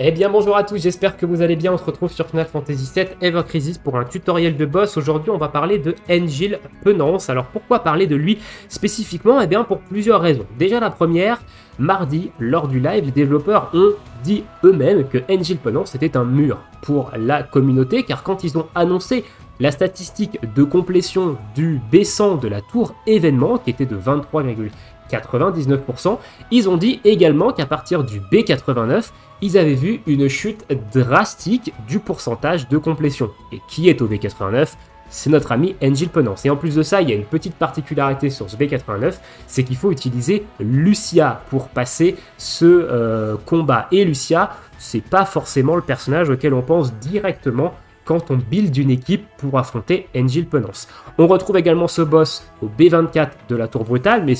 Eh bien bonjour à tous, j'espère que vous allez bien, on se retrouve sur Final Fantasy VII Ever Crisis pour un tutoriel de boss. Aujourd'hui on va parler de Engil Penance. Alors pourquoi parler de lui spécifiquement? Eh bien pour plusieurs raisons. Déjà la première, mardi lors du live, les développeurs ont dit eux-mêmes que Engil Penance était un mur pour la communauté, car quand ils ont annoncé la statistique de complétion du B100 de la tour événement, qui était de 23,99%, ils ont dit également qu'à partir du B89, ils avaient vu une chute drastique du pourcentage de complétion. Et qui est au B89? C'est notre ami Engil Penance. Et en plus de ça, il y a une petite particularité sur ce B89, c'est qu'il faut utiliser Lucia pour passer ce combat. Et Lucia, c'est pas forcément le personnage auquel on pense directement quand on build une équipe pour affronter Engil Penance. On retrouve également ce boss au B24 de la tour brutale, mais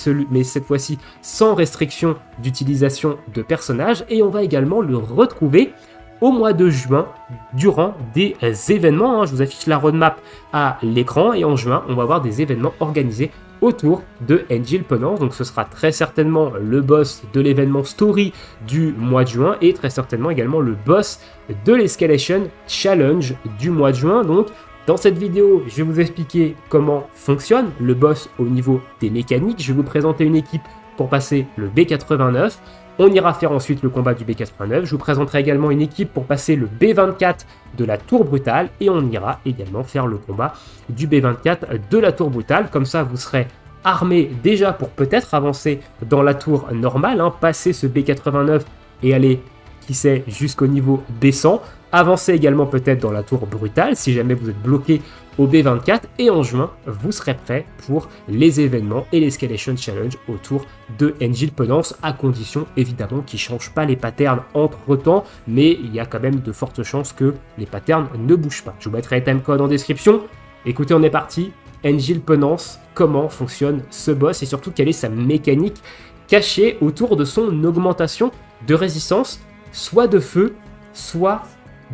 cette fois-ci sans restriction d'utilisation de personnages, et on va également le retrouver au mois de juin durant des événements. Je vous affiche la roadmap à l'écran, et en juin, on va avoir des événements organisés autour de Engil Penance. Donc ce sera très certainement le boss de l'événement Story du mois de juin et très certainement également le boss de l'Escalation Challenge du mois de juin. Donc dans cette vidéo, je vais vous expliquer comment fonctionne le boss au niveau des mécaniques. Je vais vous présenter une équipe pour passer le B89. On ira faire ensuite le combat du B89. Je vous présenterai également une équipe pour passer le B24 de la tour brutale. Et on ira également faire le combat du B24 de la tour brutale. Comme ça, vous serez armé déjà pour peut-être avancer dans la tour normale, passer ce B89 et aller, qui sait, jusqu'au niveau B100. Avancer également peut-être dans la tour brutale si jamais vous êtes bloqué au B24. Et en juin, vous serez prêt pour les événements et l'Escalation Challenge autour de Engil Penance, à condition évidemment qu'ils ne changent pas les patterns entre temps, mais il y a quand même de fortes chances que les patterns ne bougent pas. Je vous mettrai les timecodes en description. Écoutez, on est parti. Engil Penance, comment fonctionne ce boss et surtout quelle est sa mécanique cachée autour de son augmentation de résistance, soit de feu, soit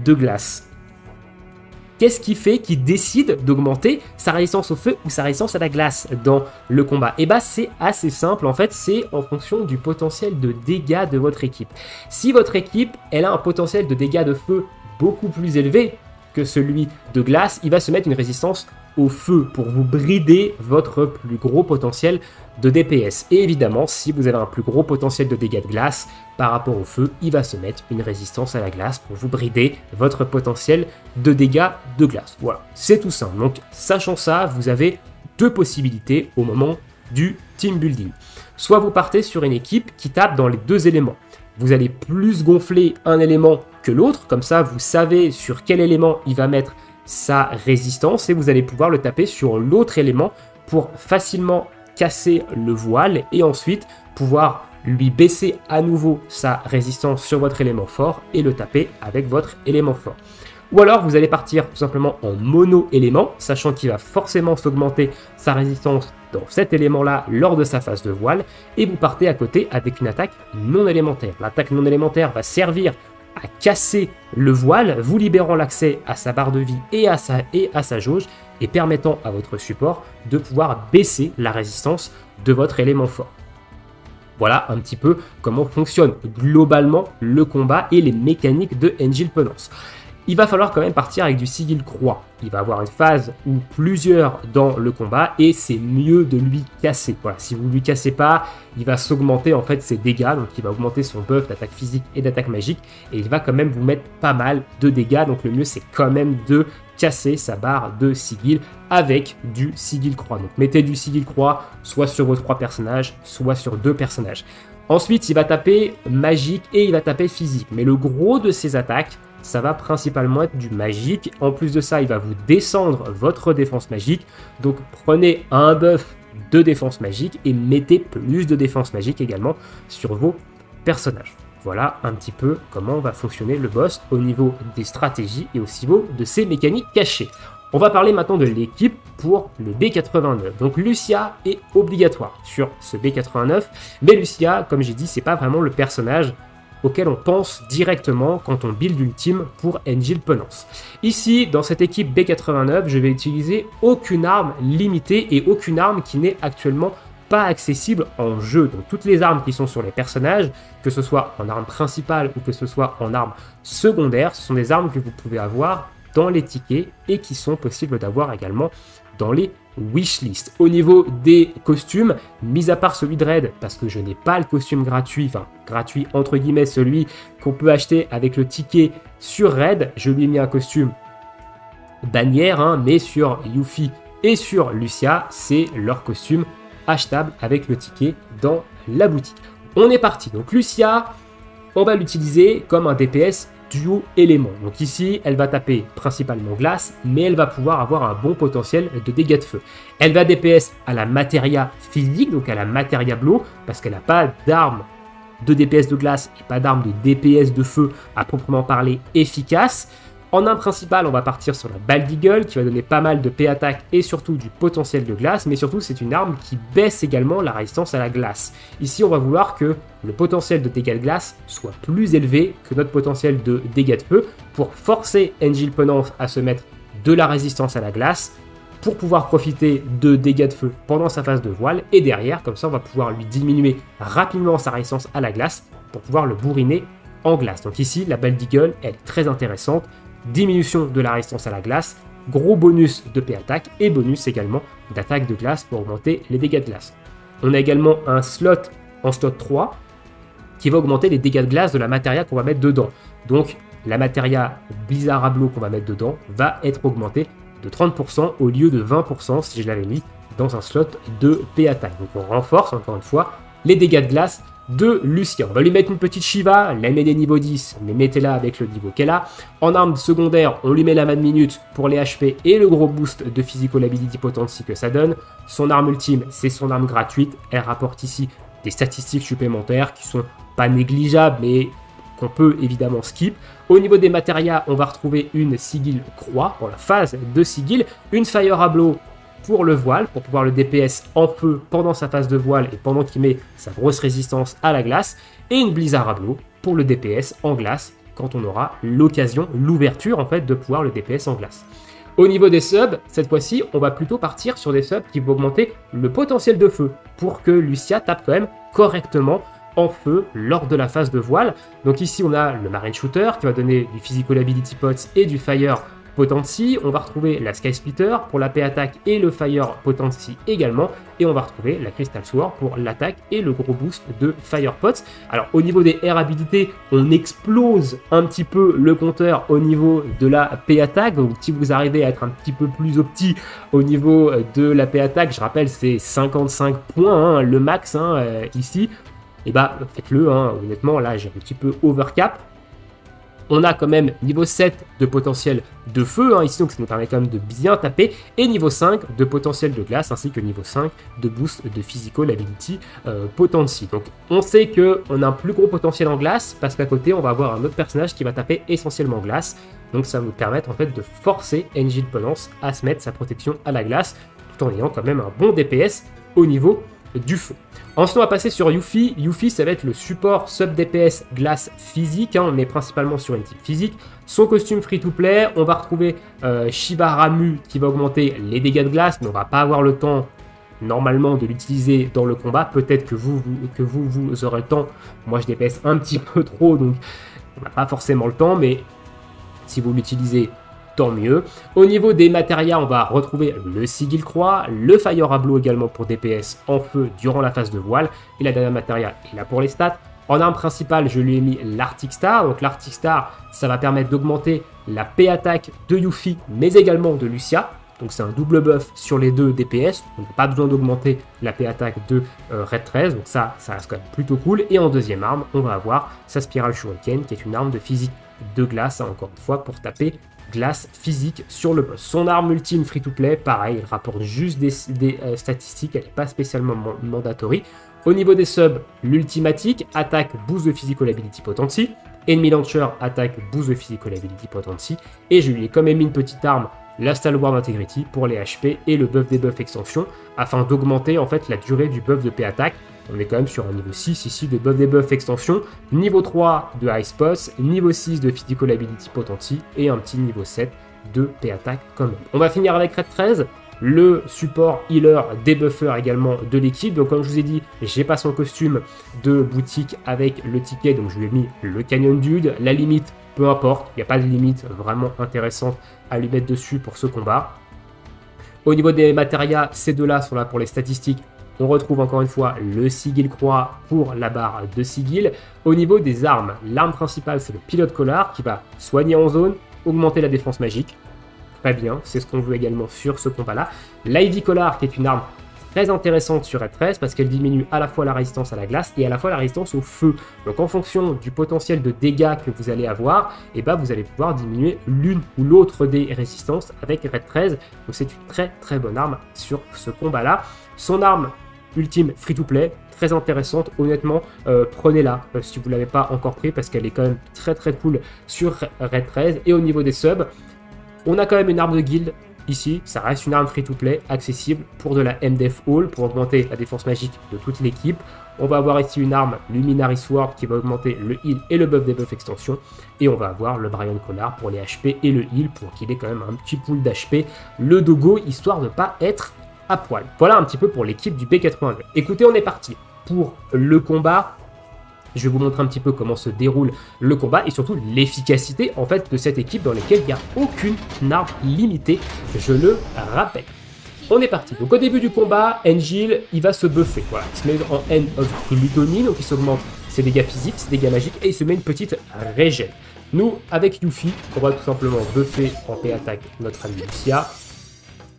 de glace. Qu'est-ce qui fait qu'il décide d'augmenter sa résistance au feu ou sa résistance à la glace dans le combat? Et bah c'est assez simple en fait, c'est en fonction du potentiel de dégâts de votre équipe. Si votre équipe elle a un potentiel de dégâts de feu beaucoup plus élevé que celui de glace, il va se mettre une résistance au feu pour vous brider votre plus gros potentiel de DPS. Et évidemment, si vous avez un plus gros potentiel de dégâts de glace par rapport au feu, il va se mettre une résistance à la glace pour vous brider votre potentiel de dégâts de glace. Voilà, c'est tout simple. Donc, sachant ça, vous avez deux possibilités au moment du team building. Soit vous partez sur une équipe qui tape dans les deux éléments. Vous allez plus gonfler un élément que l'autre, comme ça vous savez sur quel élément il va mettre sa résistance et vous allez pouvoir le taper sur l'autre élément pour facilement casser le voile et ensuite pouvoir lui baisser à nouveau sa résistance sur votre élément fort et le taper avec votre élément fort. Ou alors vous allez partir tout simplement en mono-élément, sachant qu'il va forcément s'augmenter sa résistance dans cet élément-là lors de sa phase de voile, et vous partez à côté avec une attaque non élémentaire. L'attaque non élémentaire va servir à casser le voile, vous libérant l'accès à sa barre de vie et à sa jauge, et permettant à votre support de pouvoir baisser la résistance de votre élément fort. Voilà un petit peu comment fonctionne globalement le combat et les mécaniques de Engil Penance. Il va falloir quand même partir avec du sigil croix. Il va avoir une phase ou plusieurs dans le combat et c'est mieux de lui casser. Voilà, si vous ne lui cassez pas, il va s'augmenter en fait ses dégâts, donc il va augmenter son buff d'attaque physique et d'attaque magique et il va quand même vous mettre pas mal de dégâts. Donc le mieux c'est quand même de casser sa barre de sigil avec du sigil croix. Donc mettez du sigil croix soit sur vos 3 personnages, soit sur 2 personnages. Ensuite, il va taper magique et il va taper physique. Mais le gros de ses attaques, ça va principalement être du magique. En plus de ça, il va vous descendre votre défense magique. Donc prenez un buff de défense magique et mettez plus de défense magique également sur vos personnages. Voilà un petit peu comment va fonctionner le boss au niveau des stratégies et au niveau de ses mécaniques cachées. On va parler maintenant de l'équipe pour le B89. Donc Lucia est obligatoire sur ce B89. Mais Lucia, comme j'ai dit, c'est pas vraiment le personnage auquel on pense directement quand on build une team pour Engil Penance. Ici, dans cette équipe B89, je vais utiliser aucune arme limitée et aucune arme qui n'est actuellement pas accessibles en jeu. Donc toutes les armes qui sont sur les personnages, que ce soit en arme principale ou que ce soit en arme secondaire, ce sont des armes que vous pouvez avoir dans les tickets et qui sont possibles d'avoir également dans les wishlist. Au niveau des costumes, mis à part celui de Raid, parce que je n'ai pas le costume gratuit, enfin gratuit entre guillemets, celui qu'on peut acheter avec le ticket sur Raid, je lui ai mis un costume bannière, hein, mais sur Yuffie et sur Lucia, c'est leur costume achetable avec le ticket dans la boutique. On est parti, donc Lucia, on va l'utiliser comme un DPS duo élément. Donc ici, elle va taper principalement glace, mais elle va pouvoir avoir un bon potentiel de dégâts de feu. Elle va DPS à la matéria physique, donc à la matéria blow, parce qu'elle n'a pas d'arme de DPS de glace et pas d'arme de DPS de feu à proprement parler efficace. En arme principale, on va partir sur la balle d'Eagle qui va donner pas mal de P attaque et surtout du potentiel de glace, mais surtout c'est une arme qui baisse également la résistance à la glace. Ici, on va vouloir que le potentiel de dégâts de glace soit plus élevé que notre potentiel de dégâts de feu pour forcer Angel Penance à se mettre de la résistance à la glace pour pouvoir profiter de dégâts de feu pendant sa phase de voile et derrière, comme ça on va pouvoir lui diminuer rapidement sa résistance à la glace pour pouvoir le bourriner en glace. Donc ici, la balle d'Eagle, elle est très intéressante. Diminution de la résistance à la glace, gros bonus de P attaque et bonus également d'attaque de glace pour augmenter les dégâts de glace. On a également un slot en slot 3 qui va augmenter les dégâts de glace de la matéria qu'on va mettre dedans. Donc la matéria Blizzard à Blow qu'on va mettre dedans va être augmentée de 30% au lieu de 20% si je l'avais mis dans un slot de P attaque. Donc on renforce encore une fois les dégâts de glace de Lucia. On va lui mettre une petite Shiva, la met des niveaux 10, mais mettez-la avec le niveau qu'elle a. En arme secondaire, on lui met la Mad Minute pour les HP et le gros boost de Physical Ability Potency que ça donne. Son arme ultime, c'est son arme gratuite. Elle rapporte ici des statistiques supplémentaires qui sont pas négligeables, mais qu'on peut évidemment skip. Au niveau des matérias, on va retrouver une Sigil Croix pour la phase de Sigil, une Fire à Blow pour le voile, pour pouvoir le DPS en feu pendant sa phase de voile et pendant qu'il met sa grosse résistance à la glace, et une Blizzard à Blow pour le DPS en glace quand on aura l'occasion, l'ouverture en fait de pouvoir le DPS en glace. Au niveau des subs, cette fois-ci, on va plutôt partir sur des subs qui vont augmenter le potentiel de feu pour que Lucia tape quand même correctement en feu lors de la phase de voile. Donc ici, on a le Marine Shooter qui va donner du Physical Ability Pots et du Fire Potency, on va retrouver la Sky Splitter pour la P attaque et le Fire Potency également, et on va retrouver la Crystal Sword pour l'attaque et le gros boost de Fire Pots. Alors au niveau des R habilités, on explose un petit peu le compteur au niveau de la P attaque, donc si vous arrivez à être un petit peu plus opti au niveau de la P attaque, je rappelle c'est 55 points, hein, le max ici, et bah faites-le, hein, honnêtement là j'ai un petit peu overcap. On a quand même niveau 7 de potentiel de feu, hein, ici, donc ça nous permet quand même de bien taper, et niveau 5 de potentiel de glace, ainsi que niveau 5 de boost de Physical Ability Potency. Donc on sait qu'on a un plus gros potentiel en glace, parce qu'à côté on va avoir un autre personnage qui va taper essentiellement glace, donc ça va nous permettre en fait de forcer Angel Penance à se mettre sa protection à la glace, tout en ayant quand même un bon DPS au niveau du feu. Ensuite, on va passer sur Yuffie. Yuffie, ça va être le support sub DPS glace physique. Hein, on est principalement sur une type physique. Son costume free-to-play, on va retrouver Shiba Ramu qui va augmenter les dégâts de glace, mais on va pas avoir le temps normalement de l'utiliser dans le combat. Peut-être que vous aurez le temps. Moi, je DPS un petit peu trop, donc on n'a pas forcément le temps, mais si vous l'utilisez, tant mieux. Au niveau des matérias, on va retrouver le Sigil Croix, le Fire à Blow également pour DPS en feu durant la phase de voile, et la dernière matéria est là pour les stats. En arme principale, je lui ai mis l'Arctic Star, donc l'Arctic Star, ça va permettre d'augmenter la P attaque de Yuffie, mais également de Lucia, donc c'est un double buff sur les deux DPS, on n'a pas besoin d'augmenter la P attaque de Red 13, donc ça reste quand même plutôt cool. Et en deuxième arme, on va avoir sa Spiral Shuriken, qui est une arme de physique de glace, hein, encore une fois, pour taper glace physique sur le boss. Son arme ultime free-to-play, pareil, elle rapporte juste des statistiques, elle n'est pas spécialement mandatory. Au niveau des subs, l'ultimatique, attaque, boost de Physical Ability Potency, Enemy Launcher, attaque, boost de Physical Ability Potency, et je lui ai quand même mis une petite arme, la Stalwart Integrity, pour les HP et le buff des buffs extension, afin d'augmenter en fait la durée du buff de P-Attack. On est quand même sur un niveau 6 ici de buff des buffs extension, niveau 3 de Ice Post, niveau 6 de Physical Ability Potency et un petit niveau 7 de P-Attack quand même. On va finir avec Red 13. le support healer débuffer également de l'équipe. Donc comme je vous ai dit, j'ai pas son costume de boutique avec le ticket, donc je lui ai mis le Canyon Dude. La limite, peu importe, il n'y a pas de limite vraiment intéressante à lui mettre dessus pour ce combat. Au niveau des matérias, ces deux-là sont là pour les statistiques. On retrouve encore une fois le Sigil Croix pour la barre de Sigil. Au niveau des armes, l'arme principale c'est le Pilote Collar qui va soigner en zone, augmenter la défense magique. Très bien, c'est ce qu'on veut également sur ce combat-là. L'Ivy Collar qui est une arme très intéressante sur Red 13 parce qu'elle diminue à la fois la résistance à la glace et à la fois la résistance au feu. Donc en fonction du potentiel de dégâts que vous allez avoir, et ben vous allez pouvoir diminuer l'une ou l'autre des résistances avec Red 13. Donc c'est une très très bonne arme sur ce combat-là. Son arme ultime free-to-play, très intéressante, honnêtement, prenez-la si vous ne l'avez pas encore pris parce qu'elle est quand même très très cool sur Red 13. Et au niveau des subs, on a quand même une arme de guild ici, ça reste une arme free-to-play accessible pour de la MDF Hall, pour augmenter la défense magique de toute l'équipe. On va avoir ici une arme Luminary Sword qui va augmenter le heal et le buff debuff extension. Et on va avoir le Brian Collar pour les HP et le heal pour qu'il ait quand même un petit pool d'HP. Le dogo, histoire de ne pas être à poil. Voilà un petit peu pour l'équipe du B89. Écoutez, on est parti pour le combat. Je vais vous montrer un petit peu comment se déroule le combat et surtout l'efficacité en fait de cette équipe dans laquelle il n'y a aucune arme limitée, je le rappelle. On est parti. Donc au début du combat, Angel, il va se buffer. Voilà, il se met en End of Gluttony, donc il s'augmente ses dégâts physiques, ses dégâts magiques et il se met une petite régène. Nous, avec Yuffie, on va tout simplement buffer en P-Attack notre ami Lucia.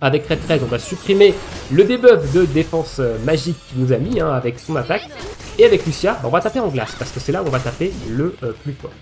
Avec Red 13, on va supprimer le debuff de défense magique qu'il nous a mis avec son attaque. Et avec Lucia, on va taper en glace, parce que c'est là où on va taper le plus fort.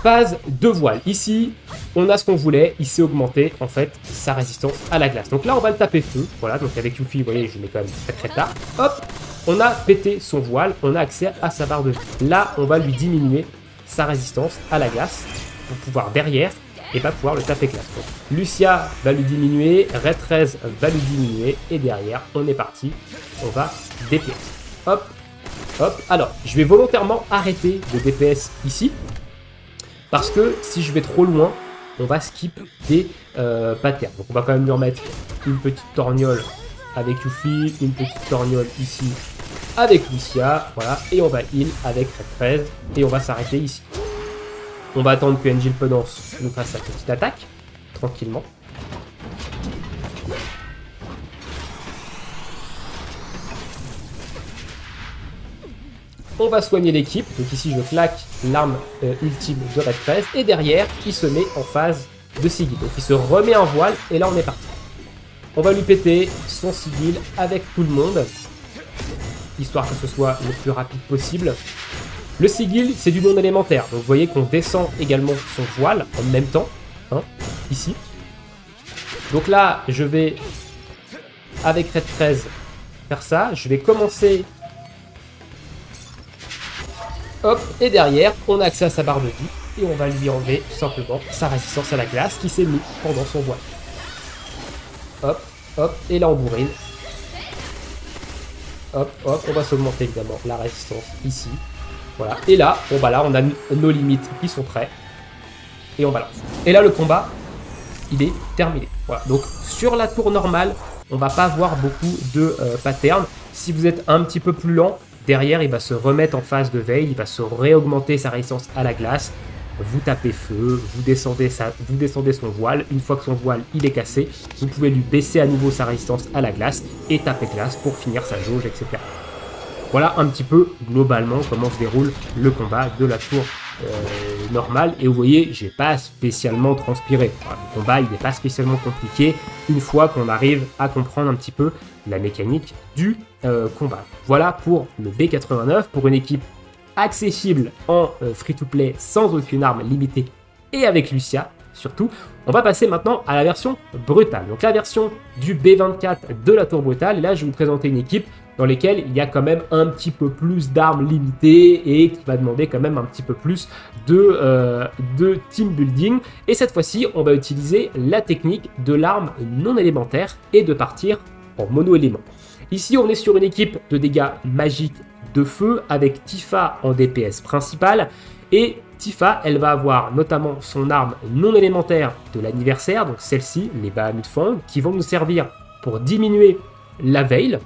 Phase de voile. Ici, on a ce qu'on voulait. Il s'est augmenté, en fait, sa résistance à la glace. Donc là, on va le taper feu. Voilà, donc avec Yuffie, vous voyez, je mets quand même très très tard. Hop, on a pété son voile. On a accès à sa barre de vie. Là, on va lui diminuer sa résistance à la glace pour pouvoir derrière et va pouvoir le taper glace. Donc, Lucia va lui diminuer, Red 13 va lui diminuer, et derrière, on est parti, on va DPS. Hop, hop. Alors, je vais volontairement arrêter de DPS ici, parce que si je vais trop loin, on va skip des patterns. Donc on va quand même lui remettre une petite torgnole avec Yuffie, une petite torgnole ici avec Lucia, voilà, et on va heal avec Red 13, et on va s'arrêter ici. On va attendre que Angel Penance nous fasse sa petite attaque, tranquillement. On va soigner l'équipe, donc ici je claque l'arme ultime de Red 13, et derrière, il se met en phase de Sigil. Donc il se remet en voile, et là on est parti. On va lui péter son Sigil avec tout le monde, histoire que ce soit le plus rapide possible. Le Sigil, c'est du non élémentaire, donc vous voyez qu'on descend également son voile en même temps, ici. Donc là, je vais, avec Red 13, faire ça. Je vais commencer, hop, et derrière, on a accès à sa barre de vie, et on va lui enlever tout simplement sa résistance à la glace qui s'est mise pendant son voile. Hop, hop, et là on bourrine. Hop, hop, on va s'augmenter évidemment la résistance ici. Voilà, et là, bon bah là on a nos limites qui sont prêts. Et on balance. Et là le combat, il est terminé. Voilà, donc sur la tour normale, on va pas avoir beaucoup de patterns. Si vous êtes un petit peu plus lent, derrière il va se remettre en phase de veille, il va se réaugmenter sa résistance à la glace. Vous tapez feu, vous descendez son voile. Une fois que son voile il est cassé, vous pouvez lui baisser à nouveau sa résistance à la glace et taper glace pour finir sa jauge, etc. Voilà un petit peu globalement comment se déroule le combat de la tour normale. Et vous voyez, j'ai pas spécialement transpiré. Voilà, le combat il n'est pas spécialement compliqué une fois qu'on arrive à comprendre un petit peu la mécanique du combat. Voilà pour le B89, pour une équipe accessible en free-to-play sans aucune arme limitée et avec Lucia surtout. On va passer maintenant à la version brutale. Donc la version du B24 de la tour brutale. Et là, je vais vous présenter une équipe dans laquelle il y a quand même un petit peu plus d'armes limitées et qui va demander quand même un petit peu plus de team building. Et cette fois-ci, on va utiliser la technique de l'arme non élémentaire et de partir en mono-élément. Ici, on est sur une équipe de dégâts magiques de feu avec Tifa en DPS principal et Tifa, elle va avoir notamment son arme non élémentaire de l'anniversaire, donc celle-ci, les Bahamut Fang, qui vont nous servir pour diminuer la veil.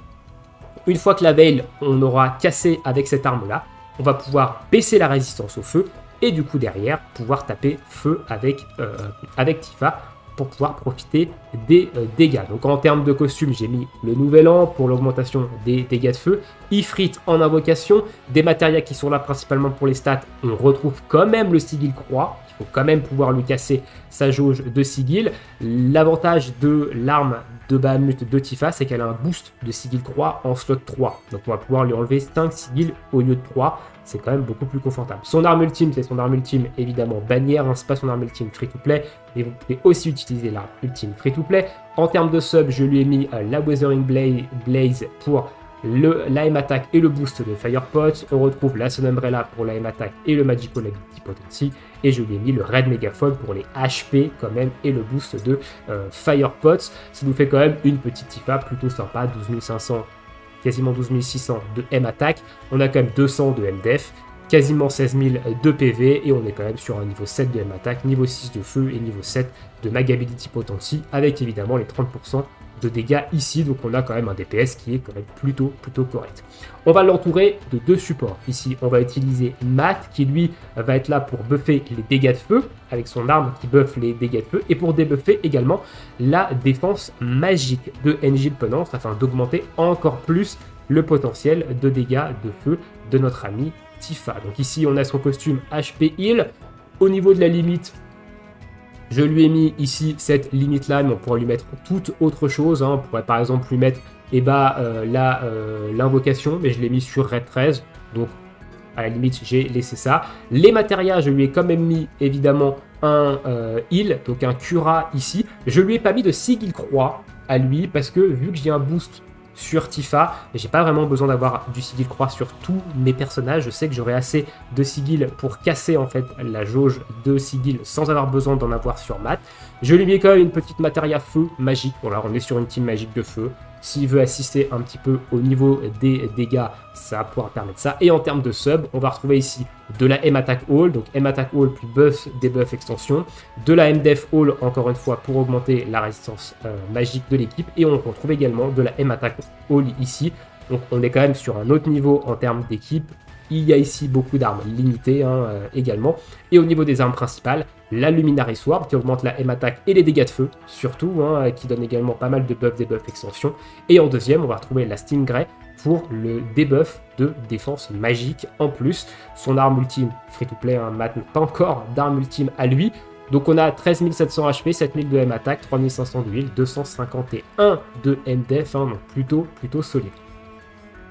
Une fois que la veil, on aura cassé avec cette arme-là, on va pouvoir baisser la résistance au feu et du coup derrière, pouvoir taper feu avec Tifa pour pouvoir profiter des dégâts. Donc en termes de costume, j'ai mis le Nouvel An pour l'augmentation des dégâts de feu, Ifrit en invocation, des matérias qui sont là principalement pour les stats, on retrouve quand même le sigil croix, il faut quand même pouvoir lui casser sa jauge de sigil. L'avantage de l'arme de Bahamut de Tifa, c'est qu'elle a un boost de sigil croix en slot 3, donc on va pouvoir lui enlever 5 sigils au lieu de 3, c'est quand même beaucoup plus confortable. Son arme ultime, c'est son arme ultime évidemment bannière, hein, c'est pas son arme ultime free-to-play, et vous pouvez aussi utiliser l'arme ultime free-to-play. En termes de sub, je lui ai mis la Weathering Blaze pour la M attack et le boost de Firepot. On retrouve la Sun Umbrella pour la M attack et le Magical Ability Potency. Et je lui ai mis le Red Megaphone pour les HP quand même et le boost de Firepot. Ça nous fait quand même une petite Tifa plutôt sympa, 12 500, quasiment 12 600 de M attack. On a quand même 200 de MDef, quasiment 16 000 de PV et on est quand même sur un niveau 7 de M attack, niveau 6 de feu et niveau 7 de Mag Ability Potency avec évidemment les 30% de dégâts ici, donc on a quand même un DPS qui est quand même plutôt correct. On va l'entourer de 2 supports. Ici, on va utiliser Matt qui lui va être là pour buffer les dégâts de feu avec son arme qui buffe les dégâts de feu et pour débuffer également la défense magique de Engil Penance afin d'augmenter encore plus le potentiel de dégâts de feu de notre ami Tifa. Donc ici, on a son costume HP Heal. Au niveau de la limite, je lui ai mis ici cette limite-là, mais on pourrait lui mettre toute autre chose. Hein. On pourrait par exemple lui mettre l'invocation, mais je l'ai mis sur Red 13. Donc à la limite, j'ai laissé ça. Les matérias, je lui ai quand même mis évidemment un heal, donc un Cura ici. Je lui ai pas mis de Sigil Croix à lui, parce que vu que j'ai un boost sur Tifa, j'ai pas vraiment besoin d'avoir du sigil croix sur tous mes personnages. Je sais que j'aurai assez de sigil pour casser en fait la jauge de sigil sans avoir besoin d'en avoir sur Matt. Je lui mets quand même une petite matéria feu magique. Voilà, on est sur une team magique de feu. S'il veut assister un petit peu au niveau des dégâts, ça va pouvoir permettre ça. Et en termes de sub, on va retrouver ici de la M-Attack All, donc M-Attack All plus buff, debuff, extension. De la M-Def All, encore une fois, pour augmenter la résistance magique de l'équipe. Et on retrouve également de la M-Attack All ici. Donc on est quand même sur un autre niveau en termes d'équipe. Il y a ici beaucoup d'armes limitées également. Et au niveau des armes principales, la Luminary Sword qui augmente la M-Attack et les dégâts de feu, surtout, qui donne également pas mal de buffs, debuffs, extensions. Et en deuxième, on va retrouver la Stingray pour le debuff de défense magique en plus. Son arme ultime, free-to-play, Matt n'a pas encore d'arme ultime à lui. Donc on a 13 700 HP, 7000 de M-Attack, 3500 de heal, 251 de M-Def, donc plutôt solide.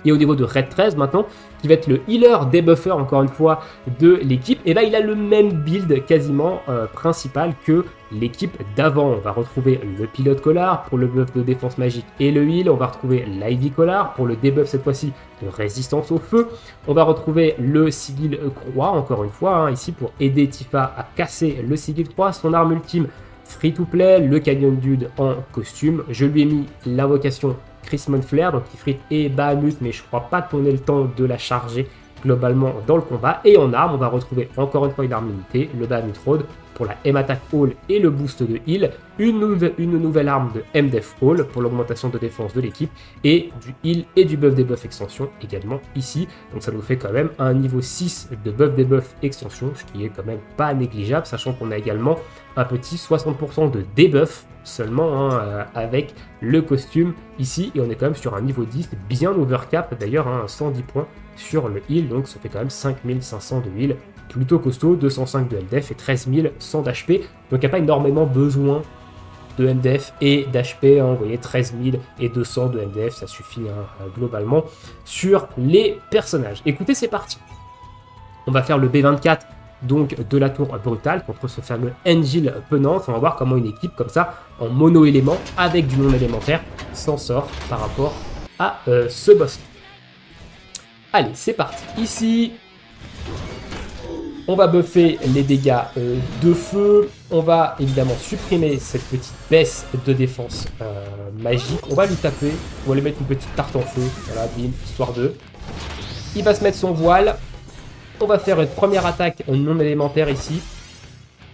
Et au niveau de Red 13 maintenant, qui va être le healer débuffer encore une fois de l'équipe, et là il a le même build quasiment principal que l'équipe d'avant. On va retrouver le pilote collar pour le buff de défense magique et le heal. On va retrouver l'Ivy collar pour le debuff cette fois-ci de résistance au feu. On va retrouver le sigil croix encore une fois ici pour aider Tifa à casser le sigil croix. Son arme ultime free to play, le Canyon Dude en costume. Je lui ai mis l'invocation Chrismon Flare, donc Ifrit et Bahamut, mais je crois pas qu'on ait le temps de la charger globalement dans le combat. Et en arme, on va retrouver encore une fois une arme limitée, le Bahamut Road pour la M-Attack All et le boost de heal, une nouvelle arme de M-Def All pour l'augmentation de défense de l'équipe, et du heal et du buff debuff extension également ici. Donc ça nous fait quand même un niveau 6 de buff debuff extension, ce qui est quand même pas négligeable, sachant qu'on a également un petit 60% de debuff seulement avec le costume ici, et on est quand même sur un niveau 10 bien overcap d'ailleurs, 110 points sur le heal, donc ça fait quand même 5500 de heal, plutôt costaud, 205 de MDF et 13 100 d'HP, donc il n'y a pas énormément besoin de MDF et d'HP, vous voyez 13 200 de MDF, ça suffit globalement sur les personnages. Écoutez, c'est parti, on va faire le B24 donc de la tour brutale contre ce fameux Engil Penance. On va voir comment une équipe comme ça, en mono-élément, avec du non-élémentaire, s'en sort par rapport à ce boss. Allez, c'est parti. Ici, on va buffer les dégâts de feu. On va évidemment supprimer cette petite baisse de défense magique. On va lui taper, on va lui mettre une petite tarte en feu. Voilà, bim, histoire de. Il va se mettre son voile. On va faire une première attaque non élémentaire ici,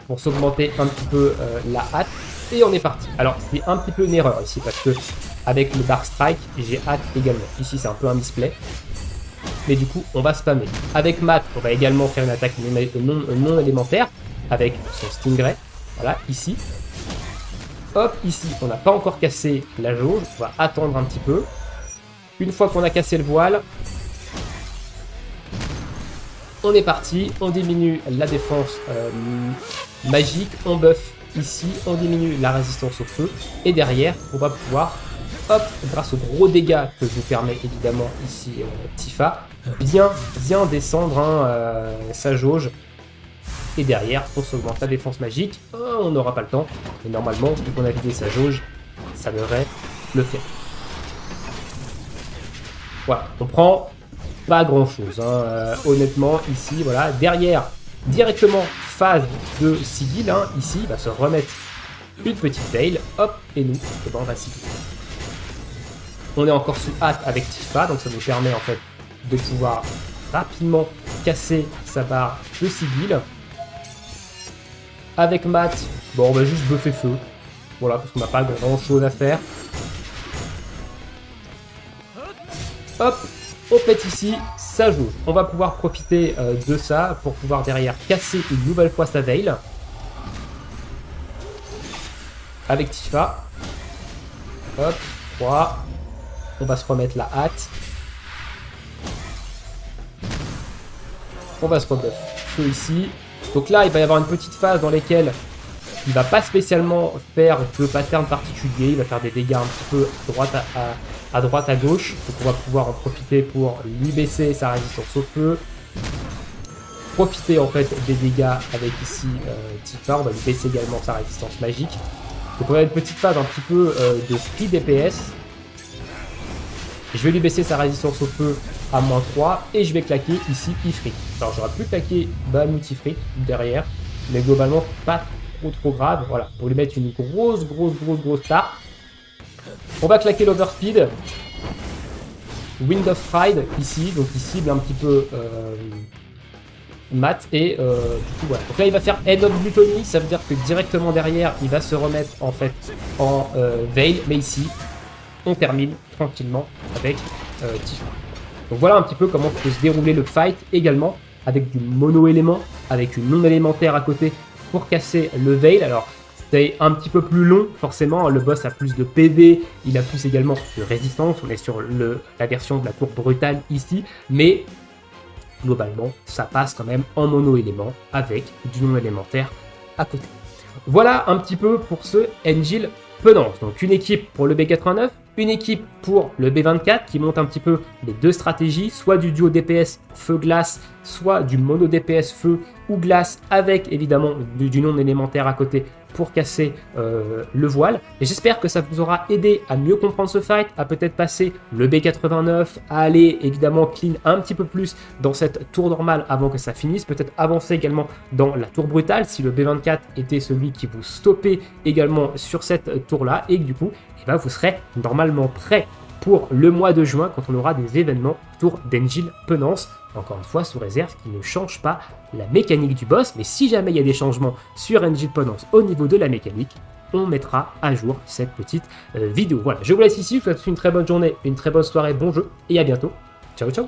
pour s'augmenter un petit peu la hâte. Et on est parti. Alors, c'est un petit peu une erreur ici, parce que avec le Dark Strike, j'ai hâte également. Ici, c'est un peu un misplay. Mais du coup, on va spammer. Avec Matt, on va également faire une attaque non élémentaire, avec son Stingray. Voilà, ici. Hop, ici, on n'a pas encore cassé la jauge. On va attendre un petit peu. Une fois qu'on a cassé le voile, on est parti. On diminue la défense magique. On buff ici. On diminue la résistance au feu. Et derrière, on va pouvoir, hop, grâce aux gros dégâts que vous permet évidemment ici Tifa, bien descendre sa jauge. Et derrière, on s'augmente la défense magique. On n'aura pas le temps. Mais normalement, vu qu'on a vidé sa jauge, ça devrait le faire. Voilà, on prend pas grand chose. Honnêtement, ici, voilà. Derrière, directement, phase de Sigil. Ici, il va se remettre une petite veil. Hop, et nous, on va Sigil. On est encore sous hâte avec Tifa, donc ça nous permet en fait de pouvoir rapidement casser sa barre de Sigil. Avec Matt, bon, on va juste buffer feu. Voilà, parce qu'on n'a pas grand chose à faire. Hop, on pète ici sa jauge. On va pouvoir profiter de ça pour pouvoir derrière casser une nouvelle fois sa veil. Avec Tifa. Hop, 3. On va se remettre la hâte. On va se rebuff feu ici. Donc là, il va y avoir une petite phase dans laquelle il ne va pas spécialement faire de pattern particulier. Il va faire des dégâts un petit peu à droite, à gauche. Donc on va pouvoir en profiter pour lui baisser sa résistance au feu. Profiter en fait des dégâts avec ici Tifa. On va lui baisser également sa résistance magique. Donc on a une petite phase un petit peu de free DPS. Je vais lui baisser sa résistance au feu à -3 et je vais claquer ici Ifrit. Alors j'aurais pu claquer Bahamut Ifrit derrière, mais globalement pas trop grave. Voilà, pour lui mettre une grosse tarte. On va claquer l'Overspeed. Wind of Pride ici, donc il cible un petit peu Matt et du coup voilà. Donc là il va faire End of Gluttony, ça veut dire que directement derrière il va se remettre en fait en Veil, mais ici on termine tranquillement avec Tifa. Donc voilà un petit peu comment peut se dérouler le fight également, avec du mono-élément, avec une non-élémentaire à côté pour casser le Veil. Alors c'est un petit peu plus long forcément, le boss a plus de PV, il a plus également de résistance, on est sur la version de la tour brutale ici, mais globalement ça passe quand même en mono-élément avec du non-élémentaire à côté. Voilà un petit peu pour ce Angel Penance. Donc une équipe pour le B89, une équipe pour le B24 qui monte un petit peu les deux stratégies, soit du duo DPS feu-glace, soit du mono DPS feu ou glace avec évidemment du non élémentaire à côté pour casser le voile. Et j'espère que ça vous aura aidé à mieux comprendre ce fight, à peut-être passer le B89, à aller évidemment clean un petit peu plus dans cette tour normale avant que ça finisse, peut-être avancer également dans la tour brutale si le B24 était celui qui vous stoppait également sur cette tour là, et que du coup eh ben, vous serez normalement prêt pour le mois de juin quand on aura des événements autour d'Angel Penance. Encore une fois, sous réserve qu'il ne change pas la mécanique du boss, mais si jamais il y a des changements sur Angel Penance au niveau de la mécanique, on mettra à jour cette petite vidéo. Voilà, je vous laisse ici, je vous souhaite une très bonne journée, une très bonne soirée, bon jeu, et à bientôt. Ciao, ciao!